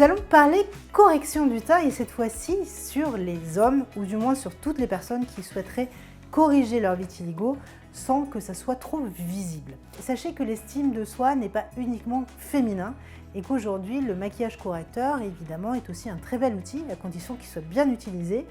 nous allons parler correction du teint et cette fois-ci sur les hommes ou du moins sur toutes les personnes qui souhaiteraient corriger leur vitiligo sans que ça soit trop visible. Sachez que l'estime de soi n'est pas uniquement féminin et qu'aujourd'hui le maquillage correcteur évidemment est aussi un très bel outil à condition qu'il soit bien utilisé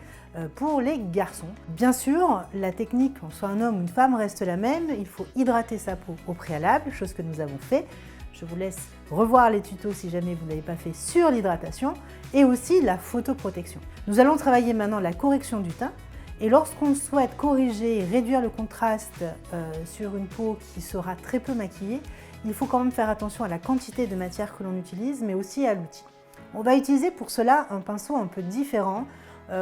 pour les garçons. Bien sûr, la technique, qu'on soit un homme ou une femme, reste la même. Il faut hydrater sa peau au préalable, chose que nous avons fait. Je vous laisse revoir les tutos si jamais vous ne l'avez pas fait sur l'hydratation et aussi la photoprotection. Nous allons travailler maintenant la correction du teint et lorsqu'on souhaite corriger et réduire le contraste sur une peau qui sera très peu maquillée, il faut quand même faire attention à la quantité de matière que l'on utilise mais aussi à l'outil. On va utiliser pour cela un pinceau un peu différent.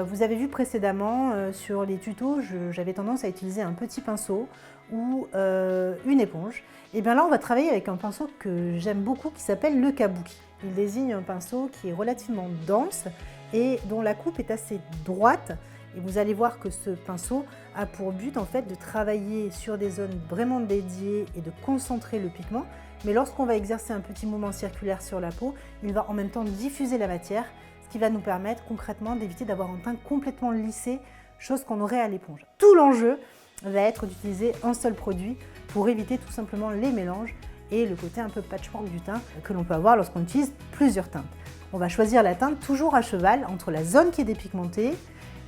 Vous avez vu précédemment sur les tutos, j'avais tendance à utiliser un petit pinceau ou une éponge. Et bien là, on va travailler avec un pinceau que j'aime beaucoup qui s'appelle le kabuki. Il désigne un pinceau qui est relativement dense et dont la coupe est assez droite. Et vous allez voir que ce pinceau a pour but en fait de travailler sur des zones vraiment dédiées et de concentrer le pigment. Mais lorsqu'on va exercer un petit mouvement circulaire sur la peau, il va en même temps diffuser la matière, ce qui va nous permettre concrètement d'éviter d'avoir un teint complètement lissé, chose qu'on aurait à l'éponge. Tout l'enjeu va être d'utiliser un seul produit pour éviter tout simplement les mélanges et le côté un peu patchwork du teint que l'on peut avoir lorsqu'on utilise plusieurs teintes. On va choisir la teinte toujours à cheval entre la zone qui est dépigmentée,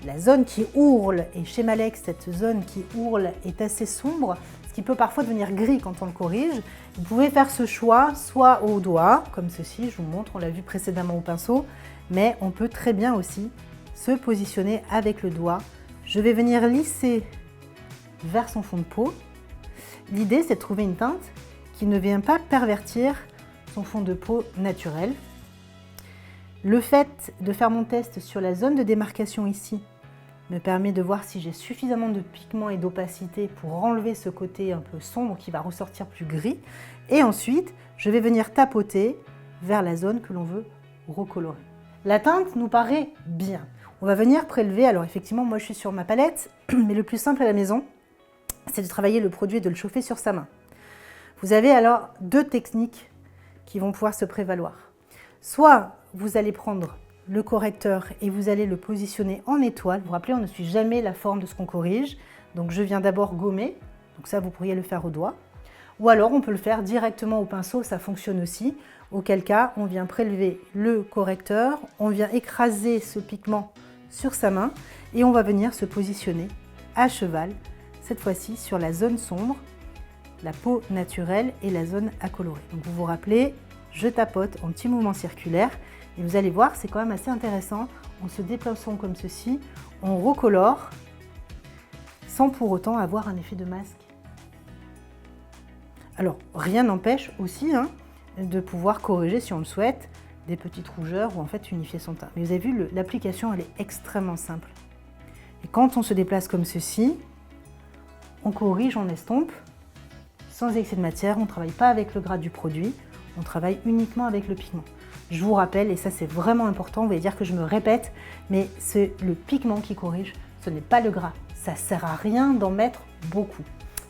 la zone qui ourle, et chez Malex, cette zone qui ourle est assez sombre, ce qui peut parfois devenir gris quand on le corrige. Vous pouvez faire ce choix soit au doigt, comme ceci, je vous montre, on l'a vu précédemment au pinceau, mais on peut très bien aussi se positionner avec le doigt. Je vais venir lisser vers son fond de peau. L'idée, c'est de trouver une teinte qui ne vient pas pervertir son fond de peau naturel. Le fait de faire mon test sur la zone de démarcation ici me permet de voir si j'ai suffisamment de pigment et d'opacité pour enlever ce côté un peu sombre qui va ressortir plus gris. Et ensuite, je vais venir tapoter vers la zone que l'on veut recolorer. La teinte nous paraît bien. On va venir prélever, alors effectivement, moi je suis sur ma palette, mais le plus simple à la maison, c'est de travailler le produit et de le chauffer sur sa main. Vous avez alors deux techniques qui vont pouvoir se prévaloir. Soit vous allez prendre le correcteur et vous allez le positionner en étoile. Vous vous rappelez, on ne suit jamais la forme de ce qu'on corrige. Donc je viens d'abord gommer, donc ça vous pourriez le faire au doigt. Ou alors on peut le faire directement au pinceau, ça fonctionne aussi. Auquel cas, on vient prélever le correcteur, on vient écraser ce pigment sur sa main et on va venir se positionner à cheval, cette fois-ci sur la zone sombre, la peau naturelle et la zone à colorer. Donc vous vous rappelez, je tapote en petits mouvements circulaires et vous allez voir, c'est quand même assez intéressant. En se déplaçant comme ceci, on recolore sans pour autant avoir un effet de masque. Alors, rien n'empêche aussi de pouvoir corriger, si on le souhaite, des petites rougeurs ou en fait unifier son teint. Mais vous avez vu, l'application, elle est extrêmement simple. Et quand on se déplace comme ceci, on corrige, on estompe, sans excès de matière, on ne travaille pas avec le gras du produit, on travaille uniquement avec le pigment. Je vous rappelle, et ça c'est vraiment important, vous allez dire que je me répète, mais c'est le pigment qui corrige, ce n'est pas le gras. Ça ne sert à rien d'en mettre beaucoup.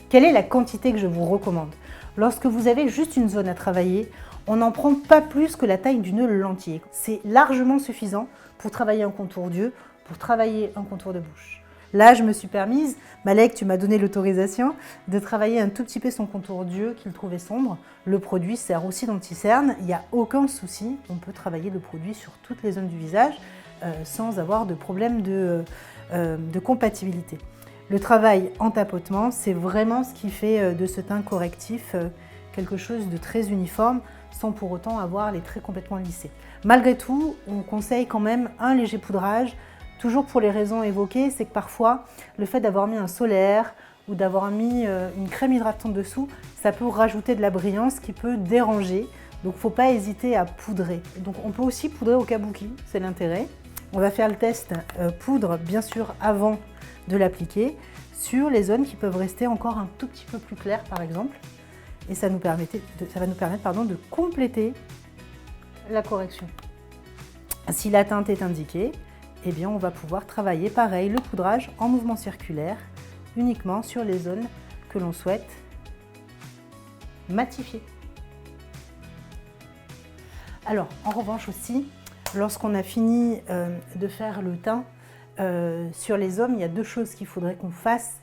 Quelle est la quantité que je vous recommande? Lorsque vous avez juste une zone à travailler, on n'en prend pas plus que la taille d'une lentille. C'est largement suffisant pour travailler un contour d'yeux, pour travailler un contour de bouche. Là, je me suis permise, Malek, tu m'as donné l'autorisation de travailler un tout petit peu son contour d'yeux qu'il trouvait sombre. Le produit sert aussi d'anti-cerne, il n'y a aucun souci. On peut travailler le produit sur toutes les zones du visage sans avoir de problème de compatibilité. Le travail en tapotement, c'est vraiment ce qui fait de ce teint correctif quelque chose de très uniforme sans pour autant avoir les traits complètement lissés. Malgré tout, on conseille quand même un léger poudrage. Toujours pour les raisons évoquées, c'est que parfois, le fait d'avoir mis un solaire ou d'avoir mis une crème hydratante dessous, ça peut rajouter de la brillance qui peut déranger. Donc, il ne faut pas hésiter à poudrer. Donc, on peut aussi poudrer au kabuki, c'est l'intérêt. On va faire le test poudre, bien sûr, avant de l'appliquer, sur les zones qui peuvent rester encore un tout petit peu plus claires, par exemple. Et ça va nous permettre de compléter la correction. Si la teinte est indiquée, eh bien, on va pouvoir travailler pareil le poudrage en mouvement circulaire uniquement sur les zones que l'on souhaite matifier. Alors, en revanche aussi, lorsqu'on a fini de faire le teint, sur les hommes, il y a deux choses qu'il faudrait qu'on fasse,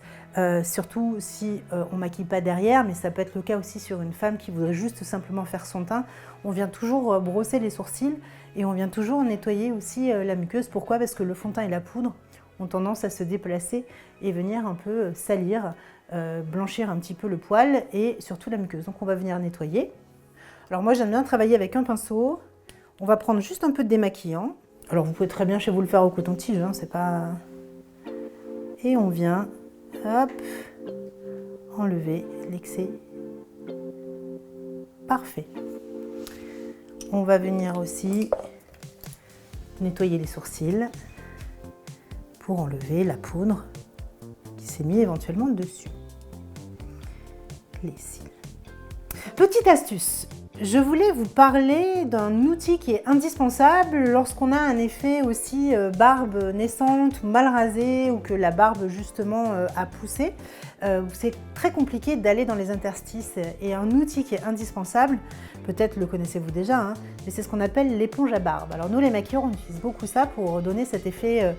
surtout si on ne maquille pas derrière, mais ça peut être le cas aussi sur une femme qui voudrait juste simplement faire son teint. On vient toujours brosser les sourcils et on vient toujours nettoyer aussi la muqueuse. Pourquoi? Parce que le fond de teint et la poudre ont tendance à se déplacer et venir un peu salir, blanchir un petit peu le poil et surtout la muqueuse. Donc on va venir nettoyer. Alors moi j'aime bien travailler avec un pinceau. On va prendre juste un peu de démaquillant. Alors vous pouvez très bien chez vous le faire au coton-tige, hein, c'est pas... Et on vient, hop, enlever l'excès. Parfait. On va venir aussi nettoyer les sourcils pour enlever la poudre qui s'est mise éventuellement dessus. Les cils. Petite astuce. Je voulais vous parler d'un outil qui est indispensable lorsqu'on a un effet aussi barbe naissante ou mal rasée ou que la barbe justement a poussé. C'est très compliqué d'aller dans les interstices et un outil qui est indispensable, peut-être le connaissez-vous déjà, hein, mais c'est ce qu'on appelle l'éponge à barbe. Alors nous les maquilleurs on utilise beaucoup ça pour donner cet effet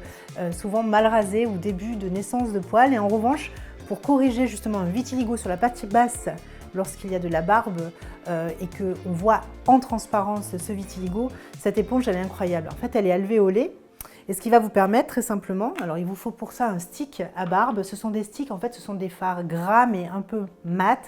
souvent mal rasé ou début de naissance de poils et en revanche pour corriger justement un vitiligo sur la partie basse lorsqu'il y a de la barbe et qu'on voit en transparence ce vitiligo, cette éponge elle est incroyable. En fait elle est alvéolée et ce qui va vous permettre très simplement, alors il vous faut pour ça un stick à barbe, ce sont des sticks, en fait ce sont des fards gras mais un peu mat,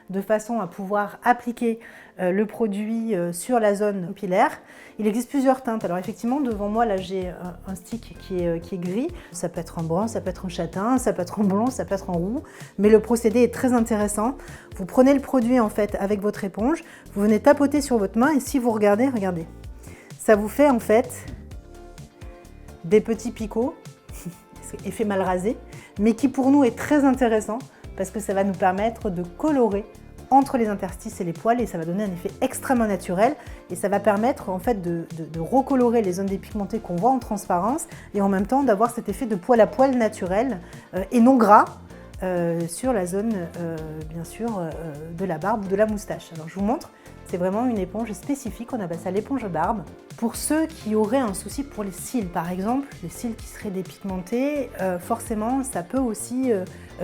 de façon à pouvoir appliquer le produit sur la zone pilaire. Il existe plusieurs teintes, alors effectivement devant moi là j'ai un stick qui est gris, ça peut être en brun, ça peut être en châtain, ça peut être en blond, ça peut être en roux, mais le procédé est très intéressant. Vous prenez le produit en fait avec votre éponge, vous venez tapoter sur votre main et si vous regardez, ça vous fait en fait des petits picots, effet mal rasé, mais qui pour nous est très intéressant parce que ça va nous permettre de colorer entre les interstices et les poils et ça va donner un effet extrêmement naturel et ça va permettre en fait de recolorer les zones dépigmentées qu'on voit en transparence et en même temps d'avoir cet effet de poil à poil naturel et non gras sur la zone bien sûr de la barbe ou de la moustache. Alors je vous montre, c'est vraiment une éponge spécifique, on appelle ça l'éponge barbe. Pour ceux qui auraient un souci pour les cils par exemple, les cils qui seraient dépigmentés, forcément ça peut aussi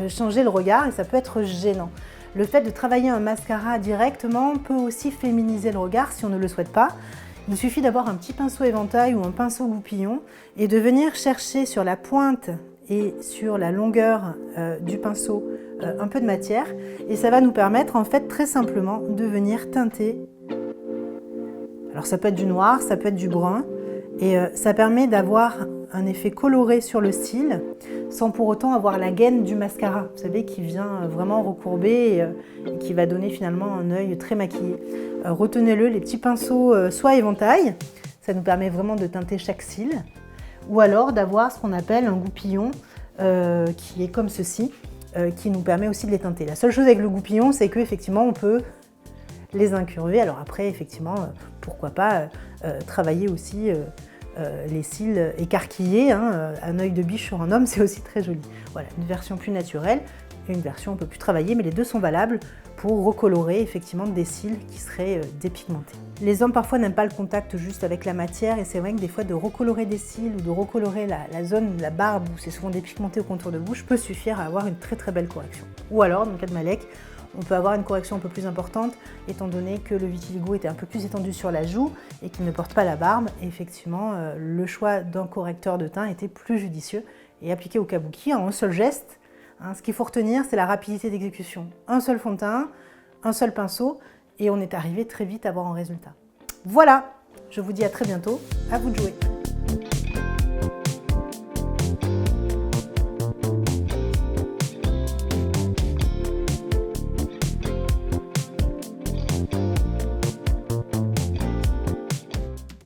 changer le regard et ça peut être gênant. Le fait de travailler un mascara directement peut aussi féminiser le regard si on ne le souhaite pas. Il suffit d'avoir un petit pinceau éventail ou un pinceau goupillon et de venir chercher sur la pointe et sur la longueur du pinceau un peu de matière et ça va nous permettre en fait très simplement de venir teinter. Alors ça peut être du noir, ça peut être du brun et ça permet d'avoir un effet coloré sur le cil sans pour autant avoir la gaine du mascara, vous savez, qui vient vraiment recourber et qui va donner finalement un œil très maquillé. Retenez-le, les petits pinceaux soit éventail, ça nous permet vraiment de teinter chaque cil, ou alors d'avoir ce qu'on appelle un goupillon qui est comme ceci, qui nous permet aussi de les teinter. La seule chose avec le goupillon, c'est qu'effectivement on peut les incurver. Alors après, effectivement, pourquoi pas travailler aussi les cils écarquillés, hein, un œil de biche sur un homme, c'est aussi très joli. Voilà, une version plus naturelle et une version un peu plus travaillée, mais les deux sont valables pour recolorer effectivement des cils qui seraient dépigmentés. Les hommes parfois n'aiment pas le contact juste avec la matière et c'est vrai que des fois de recolorer des cils ou de recolorer la zone de la barbe où c'est souvent dépigmenté au contour de bouche peut suffire à avoir une très très belle correction. Ou alors, dans le cas de Malek, on peut avoir une correction un peu plus importante étant donné que le vitiligo était un peu plus étendu sur la joue et qu'il ne porte pas la barbe. Et effectivement, le choix d'un correcteur de teint était plus judicieux et appliqué au kabuki en un seul geste. Hein, ce qu'il faut retenir, c'est la rapidité d'exécution. Un seul fond de teint, un seul pinceau et on est arrivé très vite à avoir un résultat. Voilà, je vous dis à très bientôt, à vous de jouer.